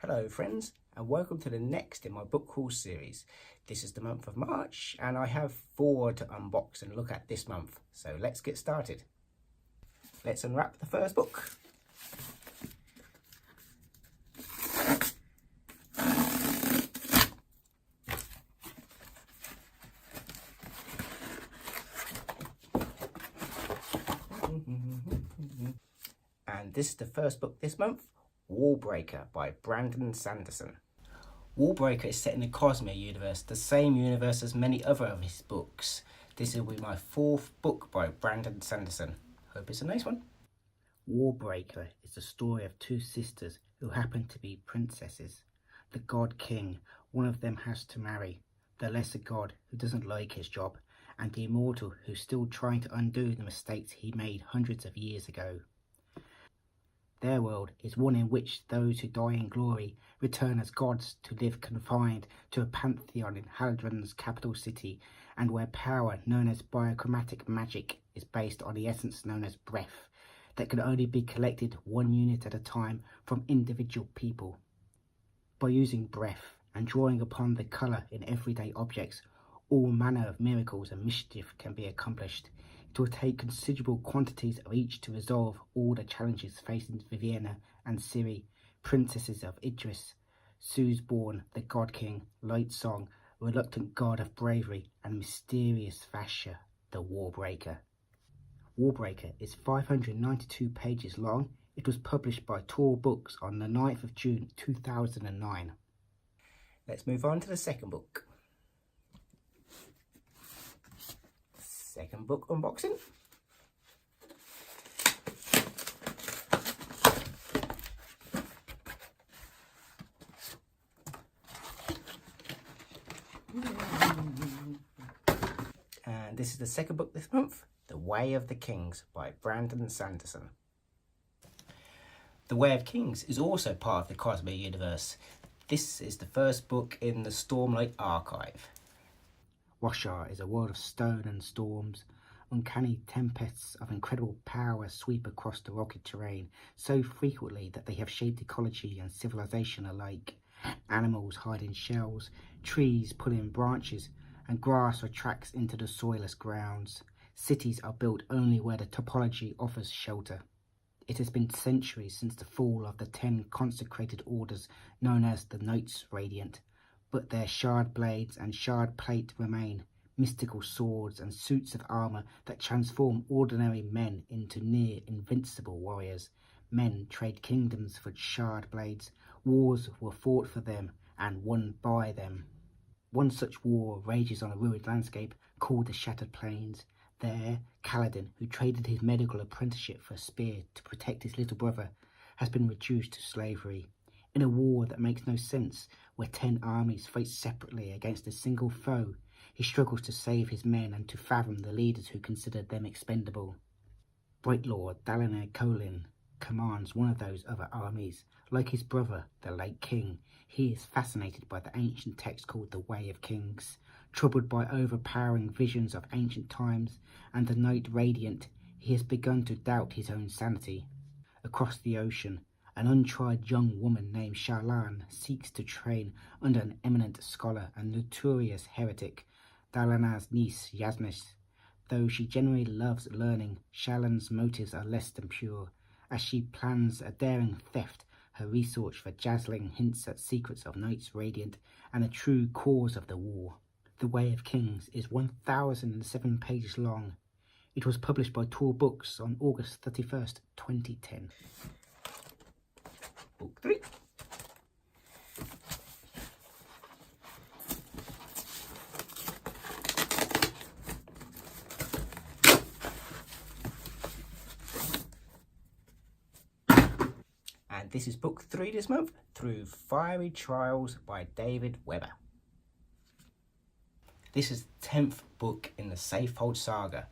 Hello friends, and welcome to the next in my book haul series. This is the month of March and I have 4 to unbox and look at this month, so let's get started. Let's unwrap the first book. And this is the first book this month, Warbreaker by Sanderson. Warbreaker is set in the Cosmere universe, the same universe as many other of his books. This will be my 4th book by Sanderson. Hope it's a nice one. Warbreaker is the story of 2 sisters who happen to be princesses. The god king, one of them has to marry, the lesser god who doesn't like his job, and the immortal who's still trying to undo the mistakes he made hundreds of years ago. Their world is one in which those who die in glory return as gods to live confined to a pantheon in Hadron's capital city, and where power known as biochromatic magic is based on the essence known as breath that can only be collected 1 unit at a time from individual people. By using breath and drawing upon the colour in everyday objects, all manner of miracles and mischief can be accomplished. It will take considerable quantities of each to resolve all the challenges facing Viviana and Ciri, princesses of Idris, Sue's-born, the God King, Light Song, reluctant god of bravery, and mysterious Vasha, the Warbreaker. Warbreaker is 592 pages long. It was published by Tor Books on the 9th of June 2009. Let's move on to the second book. Second book unboxing. And this is the second book this month, The Way of the Kings by Sanderson. The Way of Kings is also part of the Cosmere universe. This is the first book in the Stormlight archive. Washar is a world of stone and storms. Uncanny tempests of incredible power sweep across the rocky terrain so frequently that they have shaped ecology and civilization alike. Animals hide in shells, trees pull in branches, and grass retracts into the soilless grounds. Cities are built only where the topology offers shelter. It has been centuries since the fall of the 10 consecrated orders known as the Knights Radiant, but their shard blades and shard plate remain, mystical swords and suits of armour that transform ordinary men into near invincible warriors. Men trade kingdoms for shard blades, wars were fought for them and won by them. One such war rages on a ruined landscape called the Shattered Plains. There, Kaladin, who traded his medical apprenticeship for a spear to protect his little brother, has been reduced to slavery. In a war that makes no sense, where 10 armies fight separately against a single foe, he struggles to save his men and to fathom the leaders who consider them expendable. Bright Lord Dalinar Kholin commands one of those other armies. Like his brother, the late king, he is fascinated by the ancient text called the Way of Kings. Troubled by overpowering visions of ancient times and the Night Radiant, he has begun to doubt his own sanity. Across the ocean, an untried young woman named Shallan seeks to train under an eminent scholar and notorious heretic, Dalinar's niece Yasmis. Though she generally loves learning, Shallan's motives are less than pure. As she plans a daring theft, her research for dazzling hints at secrets of Knights Radiant and the true cause of the war. The Way of Kings is 1,007 pages long. It was published by Tor Books on August 31st, 2010. Book 3. And this is book 3 this month, Through Fiery Trials by David Weber. This is the 10th book in the Safehold saga.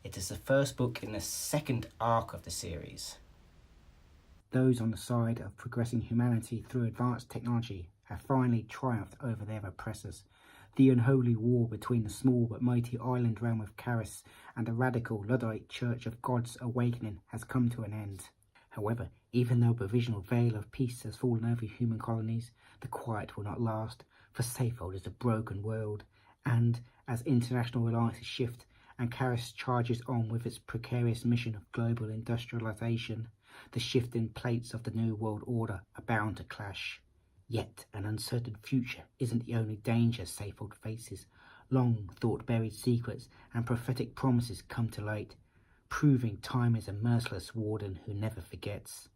It is the first book in the 2nd arc of the series. Those on the side of progressing humanity through advanced technology have finally triumphed over their oppressors. The unholy war between the small but mighty island realm of Caris and the radical Luddite Church of God's Awakening has come to an end. However, Even though a provisional veil of peace has fallen over human colonies, the quiet will not last, for Safehold is a broken world, and as international alliances shift and Karis charges on with its precarious mission of global industrialization, the shifting plates of the New World Order are bound to clash. Yet an uncertain future isn't the only danger Safehold faces. Long-thought buried secrets and prophetic promises come to light, proving time is a merciless warden who never forgets.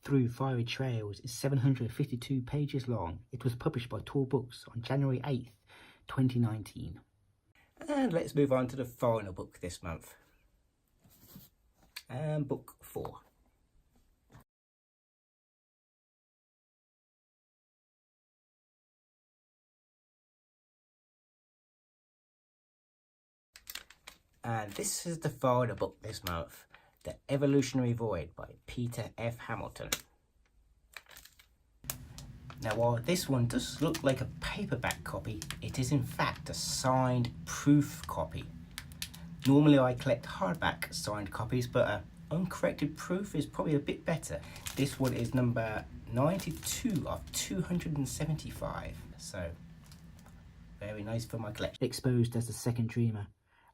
Through Fiery Trails is 752 pages long. It was published by Tor Books on January 8th, 2019. And let's move on to the final book this month. And book 4. And this is the final book this month, The Evolutionary Void by Peter F. Hamilton. Now, while this one does look like a paperback copy, it is in fact a signed proof copy. Normally I collect hardback signed copies, but uncorrected proof is probably a bit better. This one is number 92 of 275, so very nice for my collection. Exposed as the second dreamer,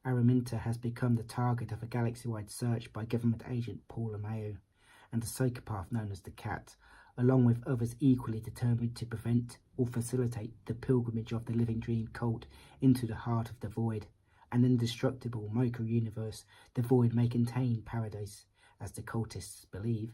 Araminta has become the target of a galaxy-wide search by government agent Paul Mayo and the psychopath known as the Cat, along with others equally determined to prevent or facilitate the pilgrimage of the Living Dream cult into the heart of the Void, an indestructible micro-universe. The Void may contain paradise, as the cultists believe,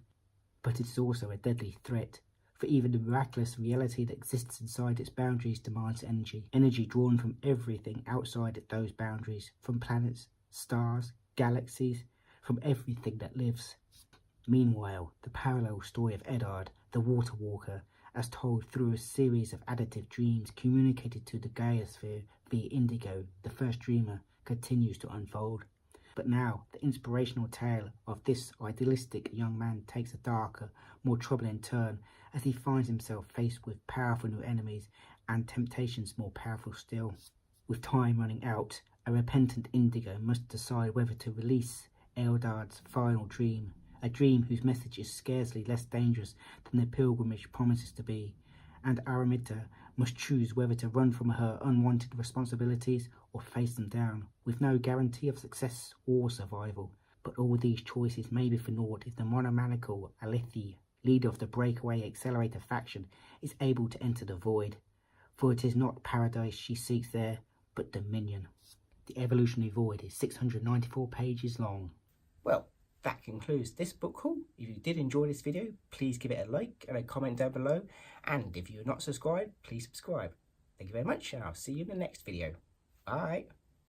but it is also a deadly threat, for even the miraculous reality that exists inside its boundaries demands energy drawn from everything outside those boundaries, from planets, stars, galaxies, from everything that lives. Meanwhile, the parallel story of Eddard, the Water Walker, as told through a series of additive dreams communicated to the Gaia-sphere via Indigo, the first dreamer, continues to unfold. But now, the inspirational tale of this idealistic young man takes a darker, more troubling turn as he finds himself faced with powerful new enemies and temptations more powerful still. With time running out, a repentant Indigo must decide whether to release Eldard's final dream, a dream whose message is scarcely less dangerous than the pilgrimage promises to be, and Araminta must choose whether to run from her unwanted responsibilities or face them down, with no guarantee of success or survival. But all these choices may be for naught if the monomaniacal Alethi, leader of the breakaway accelerator faction, is able to enter the Void, for it is not paradise she seeks there, but dominion. The Evolutionary Void is 694 pages long. Well, that concludes this book haul. If you did enjoy this video, please give it a like and a comment down below. And if you're not subscribed, please subscribe. Thank you very much, and I'll see you in the next video. Bye.